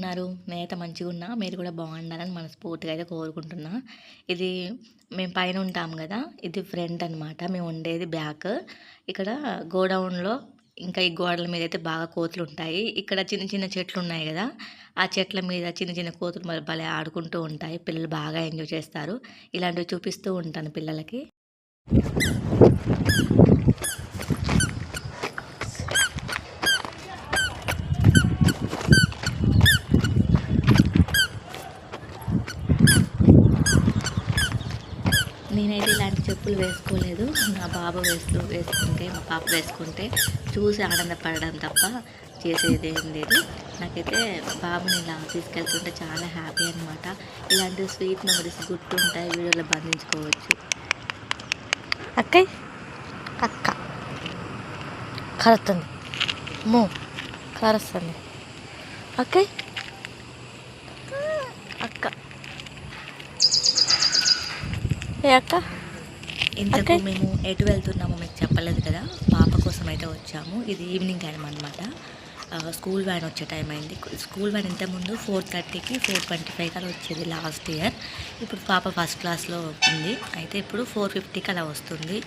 ఉన్నారు? నేనైతే మంచిగా ఉన్నా. మీరు కూడా బాగుండాలని మనస్ఫూర్తిగా అయితే కోరుకుంటున్నా. ఇది మేము పైన ఉంటాం కదా! ఇది ఫ్రంట్ అనమాట. మేము ఉండేది బ్యాక్. ఇక్కడ గోడౌన్‌లో ఇంకా ఈ గోడల మీద అయితే బాగా కోతులు ఉంటాయి. ఇక్కడ చిన్న చిన్న చెట్లు ఉన్నాయి కదా! ఆ చెట్ల మీద చిన్న చిన్న కోతులు మరి భలే ఆడుకుంటూ ఉంటాయి. పిల్లలు బాగా ఎంజాయ్ చేస్తారు. ఇలాంటివి చూపిస్తూ ఉంటాను పిల్లలకి. నేనైతే ఇలాంటి చెప్పులు వేసుకోలేదు. నా బాబు వేసుకుంటే మా పాప వేసుకుంటే చూసి ఆనందపడడం తప్ప చేసేదేం లేదు. నాకైతే బాబుని ఇలా తీసుకెళ్తుంటే చాలా హ్యాపీ అనమాట. ఇలాంటి స్వీట్ మెమరీస్ గుర్తుంటాయి. వీడియోలో బంధించుకోవచ్చు. అక్కయ్ అక్క కరుతుంది మో కరుస్తుంది అక్కయ్ అక్క ఏ అక్క ఇంతకు మేము ఎటు వెళ్తున్నామో మీకు చెప్పలేదు కదా. పాప కోసం అయితే వచ్చాము. ఇది ఈవినింగ్ టైం అనమాట. స్కూల్ వ్యాన్ వచ్చే టైం అయింది. స్కూల్ వ్యాన్ ఇంతకుముందు 4:30కి 4:25కి అలా వచ్చేది లాస్ట్ ఇయర్. ఇప్పుడు పాప ఫస్ట్ క్లాస్లో ఉంది. అయితే ఇప్పుడు 4:50కి అలా వస్తుంది.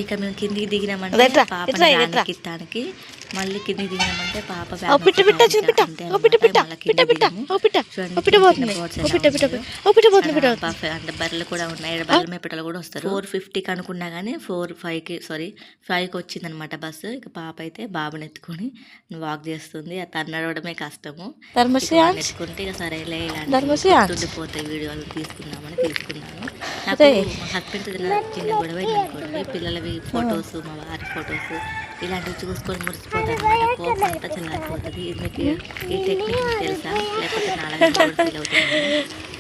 ఇక మేము కిందికి దిగినామంటే పాపని ఎక్కిస్తానికి, మళ్ళీ కిందికి దిగినామంటే పాప అంటే బర్రెలు కూడా ఉన్నాయి. బర్రెల మేపటలు కూడా వస్తారు. 4:50కి అనుకున్నా కానీ 5కి వచ్చిందనమాట బస్సు. ఇక పాప అయితే బాబుని ఎత్తుకొని వాక్ చేస్తుంది. అది నడవడమే కష్టము. ఎత్తుకుంటే ఇక సరేలే ఇలాంటి ఉండిపోతాయి వీడియోలు తీసుకున్నాను. నాకు మా హస్బెండ్ చిన్న గొడవ అనుకోండి. పిల్లలవి ఫొటోస్, మా వారి ఫొటోస్ ఇలాంటివి చూసుకొని మురిసిపోతాను అనమాట. కోపం అంతా చల్లారిపోతుంది. ఇది మీకు ఈ టెక్నిక్ తెలుసా? లేకపోతే నాలాగా ఫీల్ అవుతుంది.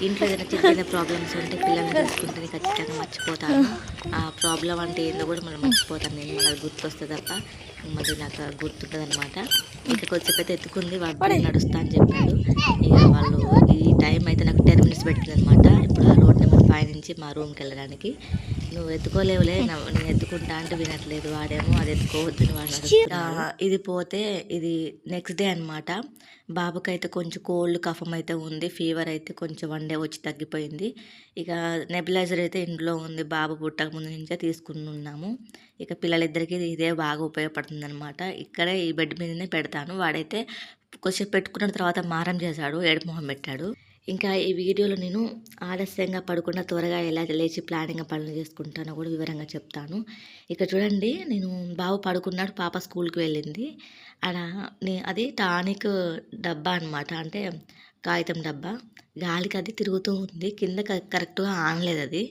ఇంట్లో ఏదైనా చిన్న చిన్న ప్రాబ్లమ్స్ ఉంటే పిల్లల్ని చూసుకుంటే ఖచ్చితంగా మర్చిపోతాను. ఆ ప్రాబ్లం అంటే ఏందో కూడా మనం మర్చిపోతాను. నేను మళ్ళీ గుర్తొస్తుంది తప్ప మరి నాకు గుర్తుంటుంది అనమాట. ఇక కొద్దిసేపు ఎత్తుకుంది. వాడు నడుస్తా అని చెప్పాడు. ఇక వాళ్ళు ఈ టైం అయితే నాకు 10 minutes పెట్టింది అనమాట. ఇప్పుడు ఆ రోడ్ నెంబర్ 5 నుంచి మా రూమ్కి వెళ్ళడానికి. నువ్వు ఎత్తుకోలేవులే, నేను ఎత్తుకుంటా అంటే వినట్లేదు. వాడేమో అది ఎత్తుకోవద్దని వాడు. ఇది పోతే ఇది నెక్స్ట్ డే అనమాట. బాబుకైతే కొంచెం కోల్డ్ కఫం అయితే ఉంది. ఫీవర్ అయితే కొంచెం 1 day వచ్చి తగ్గిపోయింది. ఇక నెబులైజర్ అయితే ఇంట్లో ఉంది. బాబు పుట్టక ముందు నుంచే తీసుకుని ఉన్నాము. ఇక పిల్లలిద్దరికీ ఇదే బాగా ఉపయోగపడుతుంది అనమాట. ఇక్కడే ఈ బెడ్ మీదనే పెడతాను. వాడైతే కొంచెం పెట్టుకున్న తర్వాత మారం చేశాడు, ఏడుపు మొహం పెట్టాడు. ఇంకా ఈ వీడియోలో నేను ఆలస్యంగా పడకుండా త్వరగా ఎలా లేచి ప్లానింగ్గా పనులు చేసుకుంటానో కూడా వివరంగా చెప్తాను. ఇక చూడండి, నేను బాబు పడుకున్నాడు, పాప స్కూల్కి వెళ్ళింది. అలా అది టానిక్ డబ్బా అనమాట. అంటే కాగితం డబ్బా. గాలికి అది తిరుగుతూ ఉంది. కింద కరెక్ట్గా ఆనలేదు. అది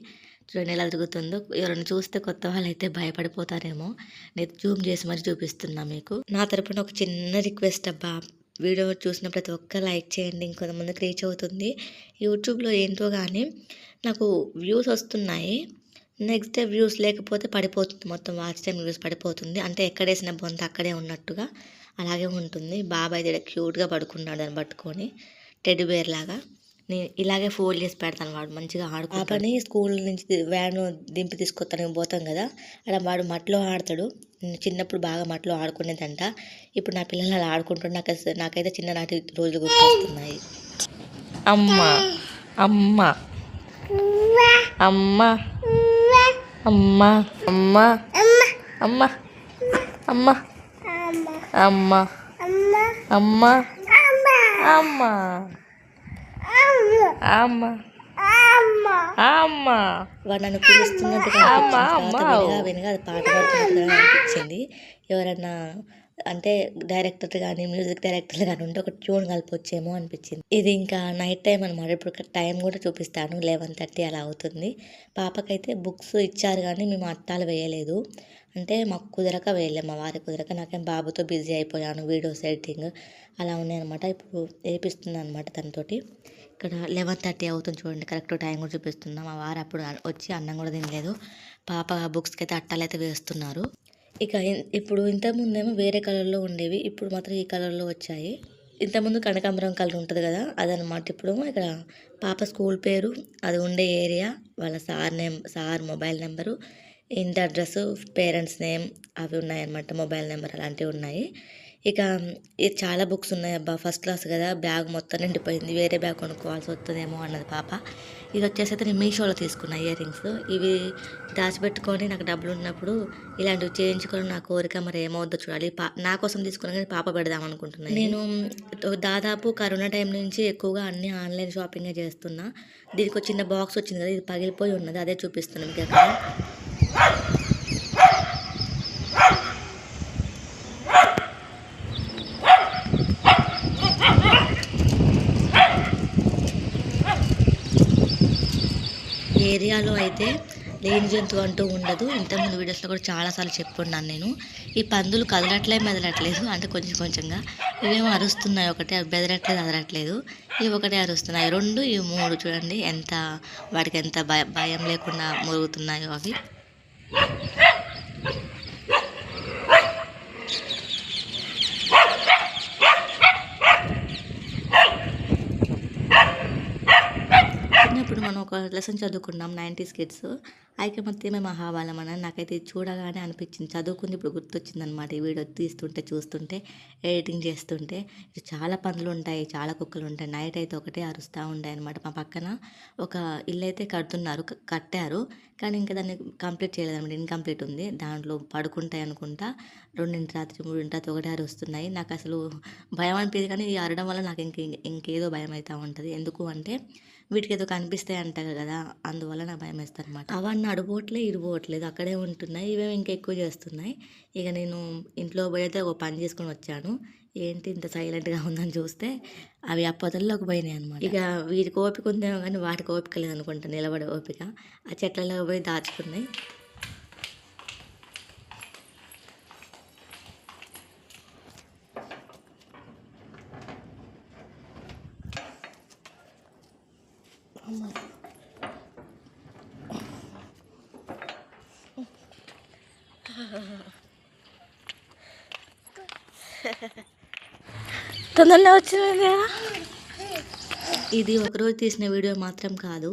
చూడండి ఎలా తిరుగుతుందో. ఎవరైనా చూస్తే కొత్త వాళ్ళు అయితే భయపడిపోతారేమో. నేను జూమ్ చేసి మరి చూపిస్తున్నా మీకు. నా తరపున ఒక చిన్న రిక్వెస్ట్ అబ్బా, వీడియో చూసిన ప్రతి ఒక్క లైక్ చేయండి. ఇంకొంతమందికి రీచ్ అవుతుంది. యూట్యూబ్లో ఏంటో కానీ నాకు వ్యూస్ వస్తున్నాయి. నెక్స్ట్ డే వ్యూస్ లేకపోతే పడిపోతుంది. మొత్తం వాచ్ టైం వ్యూస్ పడిపోతుంది. అంటే ఎక్కడేసిన బొంత అక్కడే ఉన్నట్టుగా అలాగే ఉంటుంది. బాబాయ్ దగ్గర క్యూట్గా పడుకున్నాడు అని పట్టుకొని టెడ్డీ బేర్ లాగా. నేను ఇలాగే ఫోల్డ్ చేసి పెడతాను. వాడు మంచిగా ఆడుకుంటాడు. స్కూల్ నుంచి వ్యాన్ దింపి తీసుకొస్తానికి పోతాం కదా, అలా వాడు మట్లో ఆడతాడు. చిన్నప్పుడు బాగా మట్లో ఆడుకునేదంట. ఇప్పుడు నా పిల్లలు అలా ఆడుకుంటుంటే నాకైతే చిన్ననాటి రోజులు గుర్తొస్తున్నాయి. అమ్మ అమ్మ అమ్మ అమ్మ అమ్మ అమ్మ అమ్మ అమ్మ అమ్మ అమ్మ అమ్మ అమ్మ వాడు నన్ను పిలుస్తున్నట్టుగా వినగా అది పాట పాడుతున్నట్టుగా అనిపించింది. ఎవరన్నా అంటే డైరెక్టర్ కానీ మ్యూజిక్ డైరెక్టర్లు కానీ ఉంటే ఒక ట్యూన్ కలిపొచ్చేమో అనిపించింది. ఇది ఇంకా నైట్ టైం అనమాట. ఇప్పుడు టైం కూడా చూపిస్తాను. 11:30 అలా అవుతుంది. పాపకైతే బుక్స్ ఇచ్చారు కానీ మేము అట్టాలు వేయలేదు. అంటే మాకు కుదరక వేయలేము, మా వారికి కుదరక. నాకేం బాబుతో బిజీ అయిపోయాను. వీడియోస్ ఎడిటింగ్ అలా ఉన్నాయన్నమాట. ఇప్పుడు వేపిస్తున్నాను అనమాట తనతోటి. ఇక్కడ 11:30 అవుతుంది చూడండి. కరెక్ట్ టైం కూడా చూపిస్తున్నాం. మా వారు అప్పుడు వచ్చి అన్నం కూడా తినలేదు. పాప బుక్స్కి అయితే అట్టాలైతే వేస్తున్నారు. ఇక ఇప్పుడు ఇంతకుముందేమో వేరే కలర్లో ఉండేవి, ఇప్పుడు మాత్రం ఈ కలర్లో వచ్చాయి. ఇంతకుముందు కనకాంబరం కలర్ ఉంటుంది కదా, అదనమాట. ఇప్పుడు ఇక్కడ పాప స్కూల్ పేరు, అది ఉండే ఏరియా, వాళ్ళ సార్ మొబైల్ నెంబరు, ఇంటి అడ్రస్, పేరెంట్స్ నేమ్ అవి ఉన్నాయన్నమాట. మొబైల్ నెంబర్ అలాంటివి ఉన్నాయి. ఇక ఇది చాలా బుక్స్ ఉన్నాయి అబ్బా, ఫస్ట్ క్లాస్ కదా, బ్యాగ్ మొత్తం నిండిపోయింది, వేరే బ్యాగ్ కొనుక్కోవాల్సి వస్తుందేమో అన్నది పాప. ఇది వచ్చేసి అయితే నేను మీషోలో తీసుకున్న ఇయర్ రింగ్స్. ఇవి దాచిపెట్టుకొని నాకు డబ్బులు ఉన్నప్పుడు ఇలాంటివి చేయించుకొని నా కోరిక మరి ఏమవుద్దో చూడాలి. నా కోసం తీసుకున్నా కానీ పాప పెడదాం అనుకుంటున్నాను. నేను దాదాపు కరోనా టైం నుంచి ఎక్కువగా అన్ని ఆన్లైన్ షాపింగే చేస్తున్నా. దీనికి ఒక చిన్న బాక్స్ వచ్చింది కదా, ఇది పగిలిపోయి ఉన్నది, అదే చూపిస్తున్నాను మీకు అక్కడ. ఏరియాలో అయితే లేని జంతువు అంటూ ఉండదు. ఇంతకుముందు వీడియోస్లో కూడా చాలాసార్లు చెప్పుకున్నాను నేను. ఈ పందులు మెదలట్లేదు, అంటే కొంచెం కొంచెంగా. ఇవేమో అరుస్తున్నాయి ఒకటి, అవి బెదరట్లేదు అదరట్లేదు. ఇవి ఒకటే అరుస్తున్నాయి, రెండు ఇవి మూడు. చూడండి ఎంత వాటికి ఎంత భయం లేకుండా మురుగుతున్నాయో అవి. చిన్నప్పుడు మనం ఒక లెసన్ చదువుకున్నాం 90s కిడ్స్, ఐకమత్యమే మహాబలం అని. నాకైతే ఇది చూడగానే అనిపించింది, చదువుకుంది ఇప్పుడు గుర్తొచ్చింది అనమాట. ఈ వీడియో తీస్తుంటే చూస్తుంటే ఎడిటింగ్ చేస్తుంటే. ఇది చాలా పందులు ఉంటాయి, చాలా కుక్కలు ఉంటాయి. నైట్ అయితే ఒకటే అరుస్తూ ఉంటాయి అనమాట. మా పక్కన ఒక ఇల్లు అయితే కట్టారు కానీ ఇంకా దాన్ని కంప్లీట్ చేయలేదన్నమాట, ఇన్కంప్లీట్ ఉంది. దాంట్లో పడుకుంటాయి అనుకుంటా. 2 రాత్రి 3 రాత్రి ఒకటే అరుస్తున్నాయి. నాకు అసలు భయం అనిపించదు, కానీ ఈ అరవడం వల్ల నాకు ఇంకేదో భయం అవుతూ ఉంటుంది. ఎందుకు అంటే వీటికి ఏదో కనిపిస్తాయి అంటారు కదా, అందువల్ల నాకు భయం వేస్తుంది అనమాట. అవన్నీ అడుపోవట్లేదు ఇడిపోవట్లేదు, అక్కడే ఉంటున్నాయి. ఇవేమి ఇంకా ఎక్కువ చేస్తున్నాయి. ఇక నేను ఇంట్లో పోయి అయితే ఒక పని చేసుకొని వచ్చాను. ఏంటి ఇంత సైలెంట్గా ఉందని చూస్తే అవి ఆ పొదల్లోకి పోయినాయి అనమాట. ఇక వీటికి ఓపిక ఉందేమో కానీ వాటికి ఓపిక లేదనుకుంటా, నిలబడే ఓపిక. ఆ చెట్లలో పోయి దాచుకున్నాయి. తొందరనే వచ్చింది. ఇది ఒకరోజు తీసిన వీడియో మాత్రం కాదు.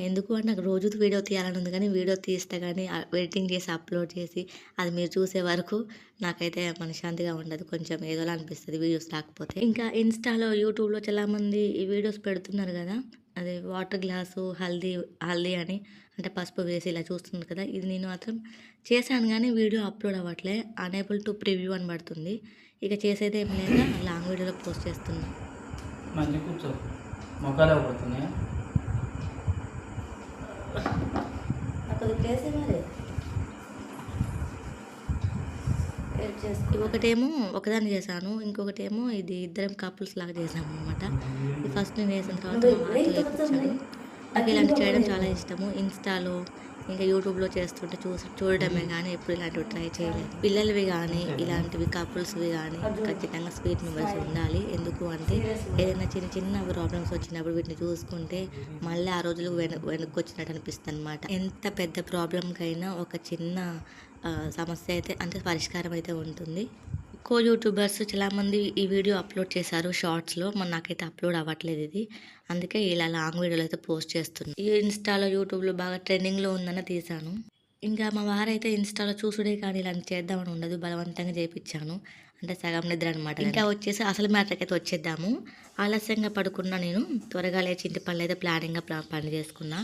ఎందుకు అంటే నాకు రోజు వీడియో తీయాలని ఉంది, కానీ వీడియో తీస్తే కానీ ఎడిటింగ్ చేసి అప్లోడ్ చేసి అది మీరు చూసే వరకు నాకైతే మనశ్శాంతిగా ఉండదు, కొంచెం ఏదోలా అనిపిస్తుంది వీడియోస్ రాకపోతే. ఇంకా ఇన్స్టాలో యూట్యూబ్లో చాలామంది ఈ వీడియోస్ పెడుతున్నారు కదా, అదే వాటర్ గ్లాసు హల్దీ అని, అంటే పసుపు వేసి ఇలా చూస్తున్నారు కదా. ఇది నేను మాత్రం చేశాను కానీ వీడియో అప్లోడ్ అవ్వట్లే, అనేబుల్ టు ప్రివ్యూ అని పడుతుంది. ఇక చేసేది ఏం లేక లాంగ్ వీడియోలో పోస్ట్ చేస్తున్నా. మళ్ళీ కూర్చో, మొక్కలు అయిపోతున్నాయా? ఒకటేమో ఒకదాన్ని చేశాను, ఇంకొకటేమో ఇది ఇద్దరం కపుల్స్ లాగా చేసాము అనమాట. ఇది ఫస్ట్ నేను వేసిన తర్వాత నాకు ఇలాంటి చేయడం చాలా ఇష్టము. ఇన్స్టాలో ఇంకా యూట్యూబ్లో చేస్తుంటే చూడడమే కానీ ఎప్పుడు ఇలాంటివి ట్రై చేయలేదు. పిల్లలవి కానీ ఇలాంటివి కపుల్స్వి కానీ ఖచ్చితంగా స్వీట్ మెమరీస్ ఉండాలి. ఎందుకు అంటే ఏదైనా చిన్న ప్రాబ్లమ్స్ వచ్చినప్పుడు వీటిని చూసుకుంటే మళ్ళీ ఆ రోజులు వెనక్కి వచ్చినట్టు అనిపిస్తుంది అనమాట. ఎంత పెద్ద ప్రాబ్లంకైనా ఒక చిన్న సమస్య అయితే అంటే పరిష్కారం అయితే ఉంటుంది. యూట్యూబర్స్ చాలామంది ఈ వీడియో అప్లోడ్ చేశారు షార్ట్స్లో, నాకైతే అప్లోడ్ అవ్వట్లేదు ఇది, అందుకే ఇలా లాంగ్ వీడియోలు అయితే పోస్ట్ చేస్తున్నాను. ఈ ఇన్స్టాలో యూట్యూబ్లో బాగా ట్రెండింగ్లో ఉందని తీశాను. ఇంకా మా వారైతే ఇన్స్టాలో చూసుడే కానీ ఇలాంటి చేద్దామని ఉండదు, బలవంతంగా చేయించాను, అంటే సగం నిద్ర అనమాట. ఇంకా వచ్చేసి అసలు మ్యాటర్కి అయితే వచ్చేద్దాము. ఆలస్యంగా పడుకున్నా నేను, త్వరగా లేచి ఇంటి పనులు అయితే ప్లానింగ్గా పని చేసుకున్నా.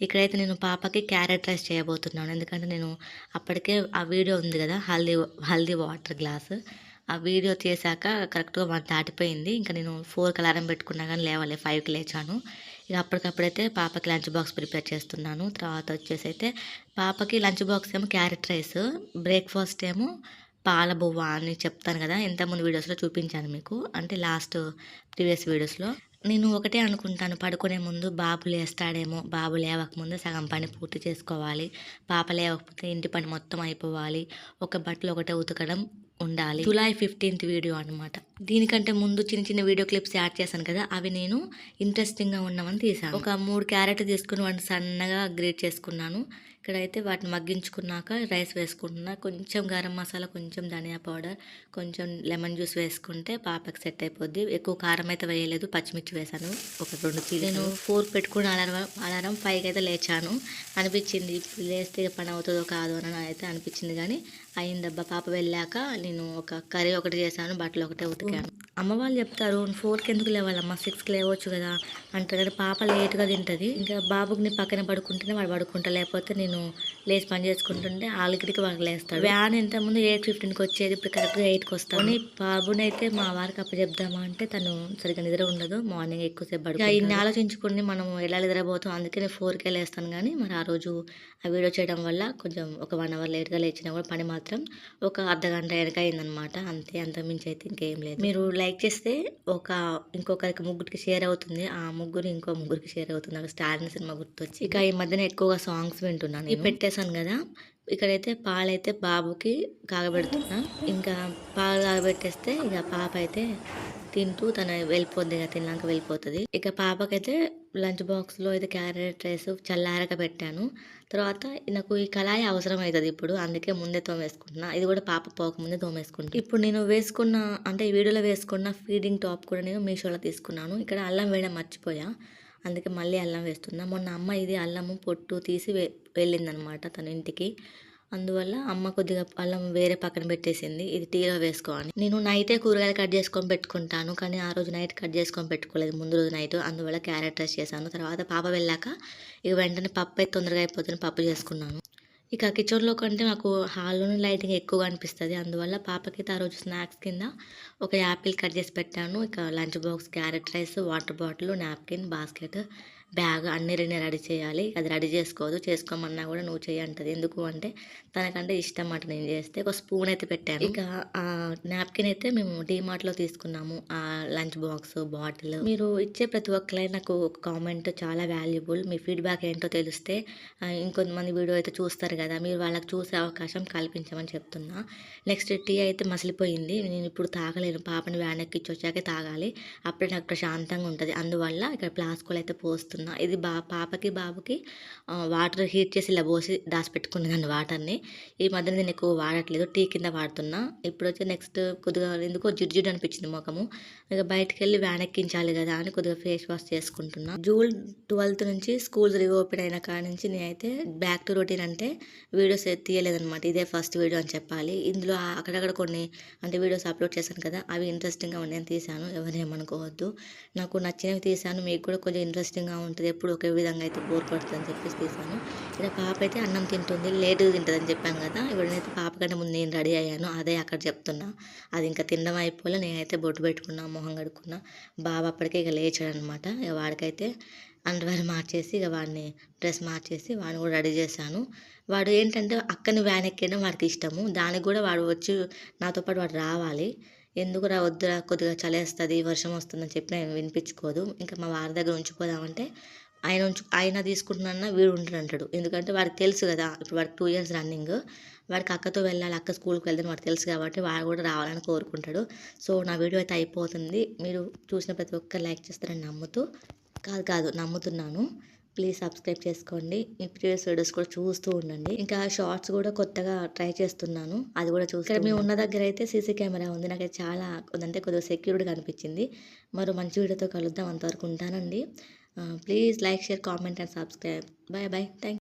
ఇక్కడైతే నేను పాపకి క్యారెట్ రైస్ చేయబోతున్నాను, ఎందుకంటే నేను అప్పటికే ఆ వీడియో ఉంది కదా హల్దీ వాటర్ గ్లాస్, ఆ వీడియో చేశాక కరెక్ట్గా 1 దాటిపోయింది. ఇంకా నేను 4కి అలారం పెట్టుకున్నా కానీ లేవాలి, 5కి లేచాను. ఇక అప్పటికప్పుడైతే పాపకి లంచ్ బాక్స్ ప్రిపేర్ చేస్తున్నాను. తర్వాత వచ్చేసి అయితే పాపకి లంచ్ బాక్స్ ఏమో క్యారెట్ రైస్, బ్రేక్ఫాస్ట్ ఏమో పాల బువ్వ అని చెప్తాను కదా, ఇంతకుముందు వీడియోస్లో చూపించాను మీకు, అంటే ప్రీవియస్ వీడియోస్లో. నేను ఒకటే అనుకుంటాను, పడుకునే ముందు బాబు లేస్తాడేమో, బాబు లేవకముందు సగం పని పూర్తి చేసుకోవాలి, పాప లేవకపోతే ఇంటి పని మొత్తం అయిపోవాలి, ఒక బట్టలు ఒకటే ఉతకడం ఉండాలి. జూలై 15th వీడియో అనమాట. దీనికంటే ముందు చిన్న వీడియో క్లిప్స్ యాడ్ చేశాను కదా, అవి నేను ఇంట్రెస్టింగ్గా ఉన్నామని తీసాను. ఒక 3 క్యారెట్ తీసుకుని వాటిని సన్నగా గ్రేట్ చేసుకున్నాను. ఇక్కడైతే వాటిని మగ్గించుకున్నాక రైస్ వేసుకుంటున్నా. కొంచెం గరం మసాలా, కొంచెం ధనియా పౌడర్, కొంచెం లెమన్ జ్యూస్ వేసుకుంటే పాపకి సెట్ అయిపోద్ది. ఎక్కువ కారం అయితే వేయలేదు, పచ్చిమిర్చి వేసాను ఒక 2 చీలు. నేను 4 పెట్టుకుని అలారం 5కి అయితే లేచాను. అనిపించింది లేస్తే పని అవుతుందో కాదో అని అయితే అనిపించింది, కానీ అయిందబ్బా. పాప వెళ్ళాక నేను ఒక కర్రీ ఒకటి చేశాను, బట్టలు ఒకటే ఉతికాను. అమ్మ వాళ్ళు చెప్తారు 4కి ఎందుకు లేవాలమ్మా, 6కి లేవచ్చు కదా అంటారు, కానీ పాప లేట్గా తింటుంది. ఇంకా బాబుకి నీ పక్కన పడుకుంటేనే వాడు పడుకుంటా, లేకపోతే నేను లేచి పని చేసుకుంటుంటే ఆలుగడికి వాడు లేస్తాడు. వ్యాన్ ఇంత ముందు 8:15కి వచ్చేది, ఇప్పుడు కరెక్ట్గా 8కి వస్తాను. బాబునైతే మా వారికి అప్పచెప్దామా అంటే తను సరిగ్గా నిద్ర ఉండదు, మార్నింగ్ ఎక్కువసేపు పడుకుంటాడు. ఇన్ని ఆలోచించుకుని మనం ఎలా నిద్రపోతాం, అందుకే నేను 4కే లేస్తాను. కానీ మరి ఆ రోజు ఆ వీడియో చేయడం వల్ల కొంచెం ఒక 1 అవర్ లేట్గా లేచినా కూడా పని మాత్రం ఒక అర్ధగంట వెనక అయిందనమాట. అంతే, అంతకుమించి అయితే ఇంకేం లేదు. మీరు లైక్ చేస్తే ఇంకొకరికి ముగ్గురికి షేర్ అవుతుంది, ఆ ముగ్గురు ఇంకో ముగ్గురికి షేర్ అవుతుంది. నాకు స్టాలిన్ సినిమా గుర్తొచ్చి ఇక ఈ మధ్యన ఎక్కువగా సాంగ్స్ వింటున్నాను. నేను పెట్టేశాను కదా, ఇక్కడైతే పాలైతే బాబుకి కాగబెడుతున్నా. ఇంకా పాలు కాగబెట్టేస్తే ఇక పాప అయితే తింటూ తన వెళ్ళిపోద్ది, ఇక తిన్నాక వెళ్ళిపోతుంది. ఇక పాపకైతే లంచ్ బాక్స్లో అయితే క్యారెట్ రైస్ చల్లారక పెట్టాను. తర్వాత నాకు ఈ కళాయి అవసరం అవుతుంది ఇప్పుడు, అందుకే ముందే తోమేసుకుంటున్నా. ఇది కూడా పాప పోకముందే తోమేసుకుంటాను. ఇప్పుడు నేను వేసుకున్న, అంటే ఈ వీడియోలో వేసుకున్న ఫీడింగ్ టాప్ కూడా నేను మీషోలో తీసుకున్నాను. ఇక్కడ అల్లం వేయడం మర్చిపోయా, అందుకే మళ్ళీ అల్లం వేస్తున్నా. మొన్న అమ్మ ఇది అల్లము పొట్టు తీసి వెళ్ళిందనమాట తన ఇంటికి, అందువల్ల అమ్మ కొద్దిగా అల్లం వేరే పక్కన పెట్టేసింది, ఇది టీలో వేసుకోవాలి. నేను నైటే కూరగాయలు కట్ చేసుకొని పెట్టుకుంటాను, కానీ ఆ రోజు నైట్ కట్ చేసుకొని పెట్టుకోలేదు, ముందు రోజు నైట్. అందువల్ల క్యారెట్ రైస్ చేశాను. తర్వాత పాప వెళ్ళాక ఇక వెంటనే పప్పు అయితే తొందరగా అయిపోతుంది, పప్పు చేసుకున్నాను. ఇక కిచెన్లో కంటే నాకు హాల్లోనే లైటింగ్ ఎక్కువగా అనిపిస్తుంది, అందువల్ల పాపకైతే ఆ రోజు స్నాక్స్ కింద ఒక యాపిల్ కట్ చేసి పెట్టాను. ఇక lunch box, carrot rice, water bottle, napkin, basket, bag అన్నీ రెడీ చేయాలి. అది రెడీ చేసుకోదు, చేసుకోమన్నా కూడా నువ్వు చేయి అంటది. ఎందుకు అంటే తనకంటే ఇష్టం అన్నమాట నేను చేస్తే. ఒక స్పూన్ అయితే పెట్టాను. ఇక ఆ నాప్కిన్ అయితే మేము డీమార్ట్లో తీసుకున్నాము, ఆ లంచ్ బాక్స్, బాటిల్. మీరు ఇచ్చే ప్రతి ఒక్కరికి నాకు ఒక కామెంట్ చాలా వాల్యుబుల్. మీ ఫీడ్బ్యాక్ ఏంటో తెలిస్తే ఇంకొంతమంది వీడియో అయితే చూస్తారు కదా, మీరు వాళ్ళకి చూసే అవకాశం కల్పించమని చెప్తున్నా. నెక్స్ట్ టీ అయితే మసిలిపోయింది, నేను ఇప్పుడు తాగలేను, పాపని వ్యాన్ ఎక్కించి వచ్చాకే తాగాలి, అప్పుడే నాకు ప్రశాంతంగా ఉంటుంది. అందువల్ల ఇక్కడ ప్లాస్కోలు అయితే పోస్తున్నా. ఇది పాపకి బాబుకి వాటర్ హీట్ చేసి ఇలా పోసి దాచిపెట్టుకున్నాను వాటర్ని. ఈ మధ్య నేను ఎక్కువ వాడట్లేదు, టీ కింద వాడుతున్నా. ఇప్పుడు వచ్చి నెక్స్ట్ కొద్దిగా ఎందుకో జిడ్డు అనిపించింది ముఖము, ఇక బయటకు వెళ్ళి వ్యాన్ ఎక్కించాలి కదా అని కొద్దిగా ఫేస్ వాష్ చేసుకుంటున్నా. జూన్ 12th నుంచి స్కూల్స్ రీఓపెన్ అయిన కాడ నుంచి నేనైతే బ్యాక్ టు రొటీన్ అంటే వీడియోస్ తీయలేదనమాట, ఇదే ఫస్ట్ వీడియో అని చెప్పాలి. ఇందులో అక్కడక్కడ కొన్ని అంటే వీడియోస్ అప్లోడ్ చేశాను కదా, అవి ఇంట్రెస్టింగ్గా ఉన్నాయని తీశాను, ఎవరేమనుకోవద్దు. నాకు నచ్చినవి తీశాను, మీకు కూడా కొంచెం ఇంట్రెస్టింగ్గా ఉంటుంది, ఎప్పుడు ఒకే విధంగా అయితే బోర్ కొడుతుంది అని చెప్పేసి తీశాను. ఇక్కడ పాప అయితే అన్నం తింటుంది, లేటుగా తింటుంది అని చెప్పాను కదా, ఇప్పుడైతే పాప కంటే ముందు నేను రెడీ అయ్యాను, అదే అక్కడ చెప్తున్నా. అది ఇంకా తినడం అయిపోలే, నేనైతే బొట్టు పెట్టుకున్నా, మొహం కడుక్కున్నా. బాబు అప్పటికే ఇక లేచాడు అనమాట. ఇక వాడికైతే అండర్వేర్ మార్చేసి ఇక వాడిని డ్రెస్ మార్చేసి వాడిని కూడా రెడీ చేశాను. వాడు ఏంటంటే అక్కని వ్యాన్ ఎక్కడం వాడికి ఇష్టము, దానికి కూడా వాడు వచ్చి నాతో పాటు వాడు రావాలి. ఎందుకు వద్దురా కొద్దిగా చలేస్తుంది, వర్షం వస్తుందని చెప్పి నేను వినిపించుకోదు. ఇంకా మా వారి దగ్గర ఉంచిపోదామంటే ఆయన తీసుకుంటున్నా వీడు ఉంటుంటాడు, ఎందుకంటే వాడికి తెలుసు కదా, ఇప్పుడు వాడికి 2 years రన్నింగ్, వాడికి అక్కతో వెళ్ళాలి, అక్క స్కూల్కి వెళ్తే వాడికి తెలుసు కాబట్టి వాడు కూడా రావాలని కోరుకుంటాడు. సో నా వీడియో అయితే అయిపోతుంది, మీరు చూసిన ప్రతి ఒక్కరు లైక్ చేస్తారని నమ్ముతూ నమ్ముతున్నాను. ప్లీజ్ సబ్స్క్రైబ్ చేసుకోండి, ఈ ప్రీవియస్ వీడియోస్ కూడా చూస్తూ ఉండండి. ఇంకా షార్ట్స్ కూడా కొత్తగా ట్రై చేస్తున్నాను, అది కూడా చూసి. ఇక్కడ మేము ఉన్న దగ్గర అయితే సీసీ కెమెరా ఉంది, నాకు చాలా కొద్దిగా సెక్యూర్డ్గా అనిపించింది. మరో మంచి వీడియోతో కలుద్దాం, అంతవరకు ఉంటానండి. Please like, share, comment and subscribe. Bye thank